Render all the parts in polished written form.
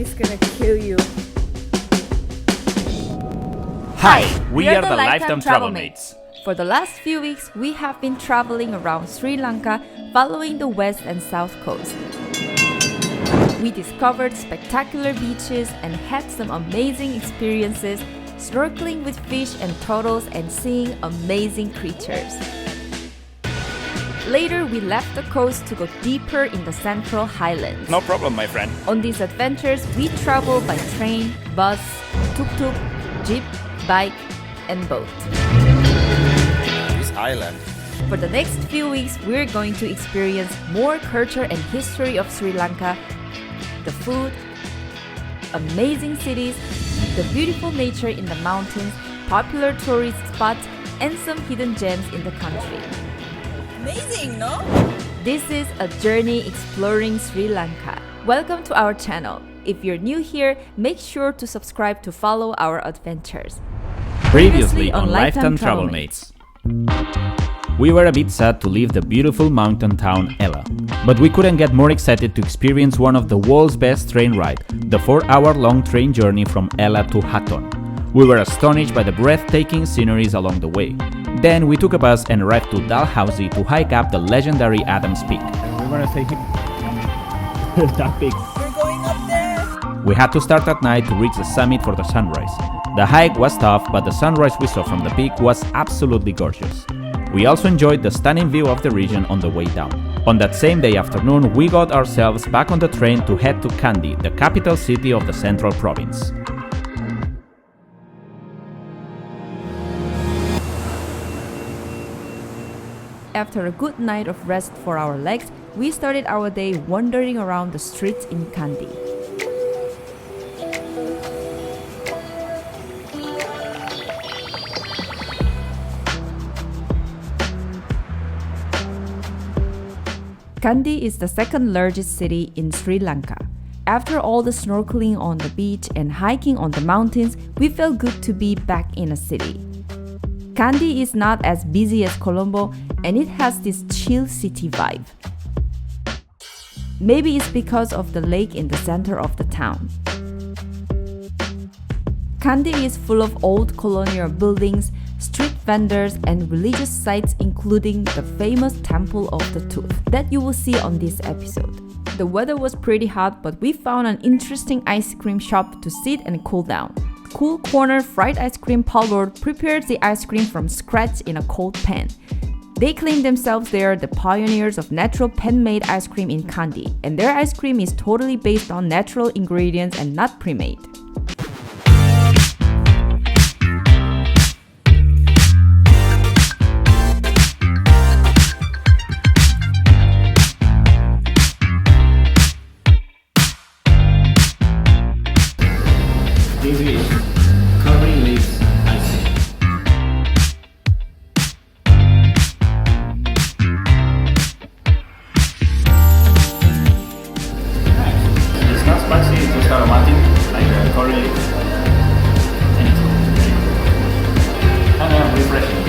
is gonna kill you. Hi, we are the Lifetime Travelmates. For the last few weeks, we have been traveling around Sri Lanka, following the west and south coast. We discovered spectacular beaches and had some amazing experiences, snorkeling with fish and turtles and seeing amazing creatures. Later, we left the coast to go deeper in the central highlands. No problem, my friend. On these adventures, we travel by train, bus, tuk-tuk, jeep, bike, and boat. This island. For the next few weeks, we're going to experience more culture and history of Sri Lanka, the food, amazing cities, the beautiful nature in the mountains, popular tourist spots, and some hidden gems in the country. Amazing, no? This is a journey exploring Sri Lanka. Welcome to our channel. If you're new here, make sure to subscribe to follow our adventures. Previously on Lifetime Travelmates. We were a bit sad to leave the beautiful mountain town Ella, but we couldn't get more excited to experience one of the world's best train ride, the 4-hour-long train journey from Ella to Hatton. We were astonished by the breathtaking sceneries along the way. Then we took a bus and arrived to Dalhousie to hike up the legendary Adams Peak. And we're gonna take that peak. We're going up there! We had to start at night to reach the summit for the sunrise. The hike was tough, but the sunrise we saw from the peak was absolutely gorgeous. We also enjoyed the stunning view of the region on the way down. On that same day afternoon, we got ourselves back on the train to head to Kandy, the capital city of the central province. After a good night of rest for our legs, we started our day wandering around the streets in Kandy. Kandy is the second largest city in Sri Lanka. After all the snorkeling on the beach and hiking on the mountains, we felt good to be back in a city. Kandy is not as busy as Colombo, and it has this chill city vibe. Maybe it's because of the lake in the center of the town. Kandy is full of old colonial buildings, street vendors, and religious sites, including the famous Temple of the Tooth that you will see on this episode. The weather was pretty hot, but we found an interesting ice cream shop to sit and cool down. Cool Corner Fried Ice Cream Parlor prepares the ice cream from scratch in a cold pan. They claim themselves they are the pioneers of natural pan-made ice cream in Kandy, and their ice cream is totally based on natural ingredients and not pre-made. This is curry leaves ice cream. It's not spicy, it's just aromatic, like the curry leaves. And it's good. And refreshing.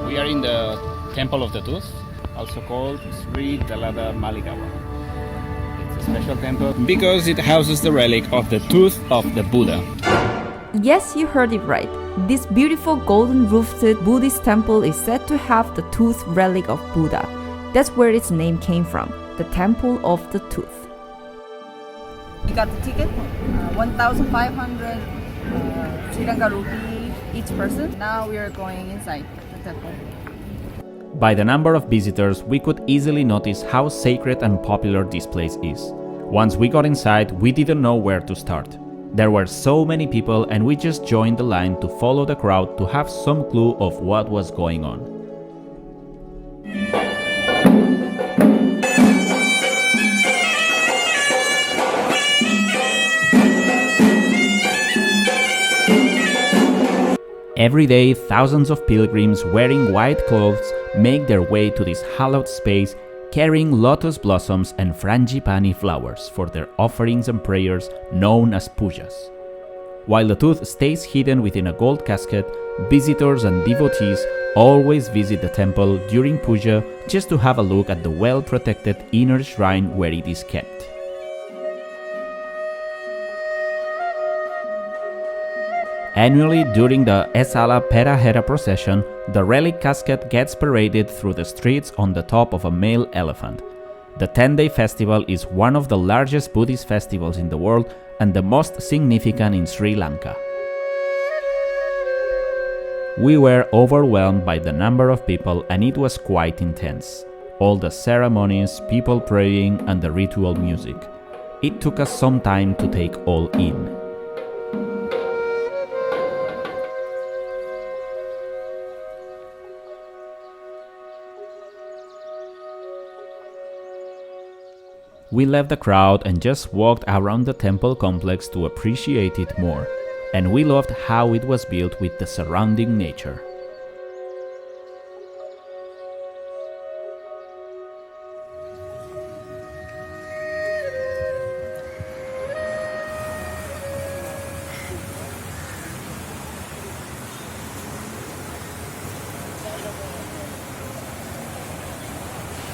We are in the Temple of the Tooth, also called Sri Dalada Maligawa. It's a special temple because it houses the relic of the tooth of the Buddha. Yes, you heard it right. This beautiful golden-roofed Buddhist temple is said to have the tooth relic of Buddha. That's where its name came from, the Temple of the Tooth. We got the ticket, 1,500 Sri Lanka rupee each person. Now we are going inside the temple. By the number of visitors, we could easily notice how sacred and popular this place is. Once we got inside, we didn't know where to start. There were so many people and we just joined the line to follow the crowd to have some clue of what was going on. Every day, thousands of pilgrims wearing white clothes make their way to this hallowed space, carrying lotus blossoms and frangipani flowers for their offerings and prayers known as pujas. While the tooth stays hidden within a gold casket, visitors and devotees always visit the temple during puja just to have a look at the well-protected inner shrine where it is kept. Annually, during the 𝗀𝗚𝗵𝗀𝗃 procession, the relic casket gets paraded through the streets on the top of a male elephant. The 10-day festival is one of the largest Buddhist festivals in the world and the most significant in Sri Lanka. We were overwhelmed by the number of people and it was quite intense. All the ceremonies, people praying, and the ritual music. It took us some time to take all in. We left the crowd and just walked around the temple complex to appreciate it more, and we loved how it was built with the surrounding nature.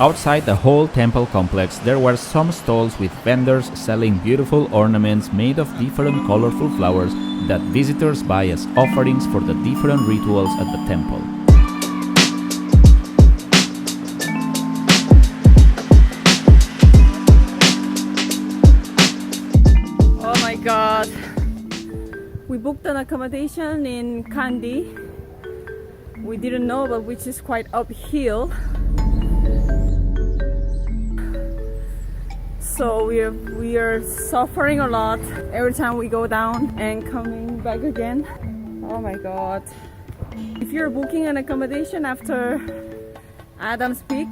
Outside the whole temple complex, there were some stalls with vendors selling beautiful ornaments made of different colorful flowers that visitors buy as offerings for the different rituals at the temple. Oh my god. We booked an accommodation in Kandy. We didn't know, but which is quite uphill. So we are suffering a lot every time we go down and coming back again. Oh my god. If you're booking an accommodation after Adam's Peak,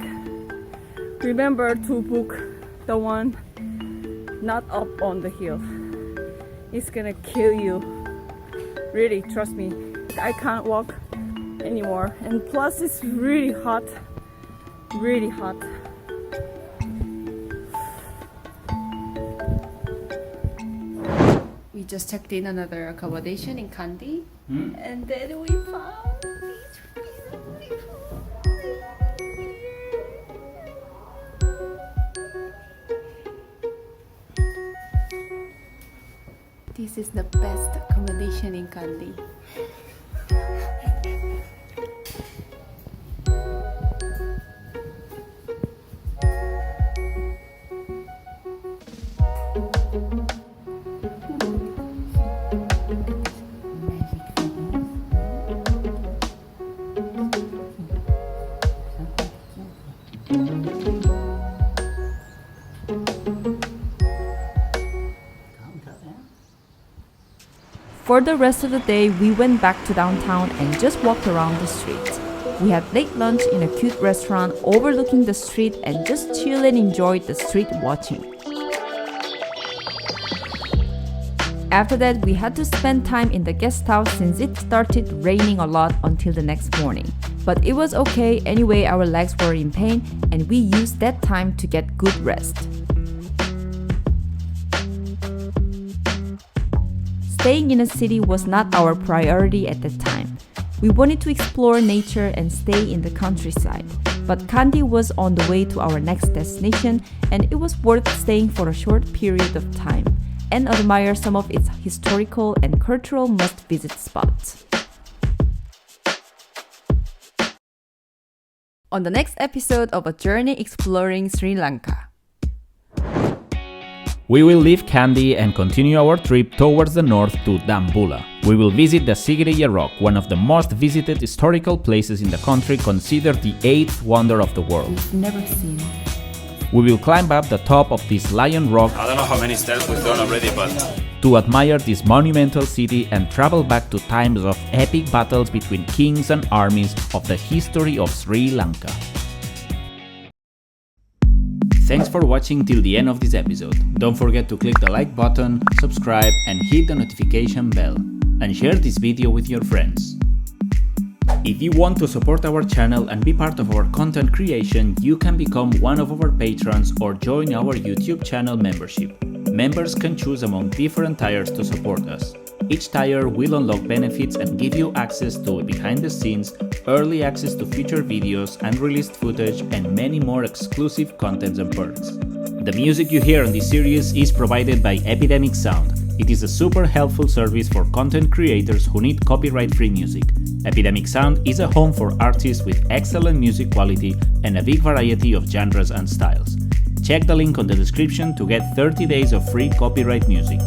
remember to book the one not up on the hill. It's gonna kill you. Really, trust me. I can't walk anymore. And plus it's really hot. Really hot. We just checked in another accommodation in Kandy, and then we found this beautiful. This is the best accommodation in Kandy. For the rest of the day, we went back to downtown and just walked around the streets. We had late lunch in a cute restaurant overlooking the street and just chill and enjoyed the street watching. After that, we had to spend time in the guest house since it started raining a lot until the next morning. But it was okay anyway, our legs were in pain and we used that time to get good rest. Staying in a city was not our priority at the time. We wanted to explore nature and stay in the countryside. But Kandy was on the way to our next destination and it was worth staying for a short period of time and admire some of its historical and cultural must-visit spots. On the next episode of A Journey Exploring Sri Lanka. We will leave Kandy and continue our trip towards the north to Dambulla. We will visit the Sigiriya Rock, one of the most visited historical places in the country, considered the 8th wonder of the world. We've never seen. We will climb up the top of this lion rock. I don't know how many steps we've done already, but to admire this monumental city and travel back to times of epic battles between kings and armies of the history of Sri Lanka. Thanks for watching till the end of this episode. Don't forget to click the like button, subscribe and hit the notification bell. And share this video with your friends. If you want to support our channel and be part of our content creation, you can become one of our patrons or join our YouTube channel membership. Members can choose among different tiers to support us. Each tier will unlock benefits and give you access to behind the scenes, early access to future videos, unreleased footage, and many more exclusive contents and perks. The music you hear on this series is provided by Epidemic Sound. It is a super helpful service for content creators who need copyright-free music. Epidemic Sound is a home for artists with excellent music quality and a big variety of genres and styles. Check the link on the description to get 30 days of free copyright music.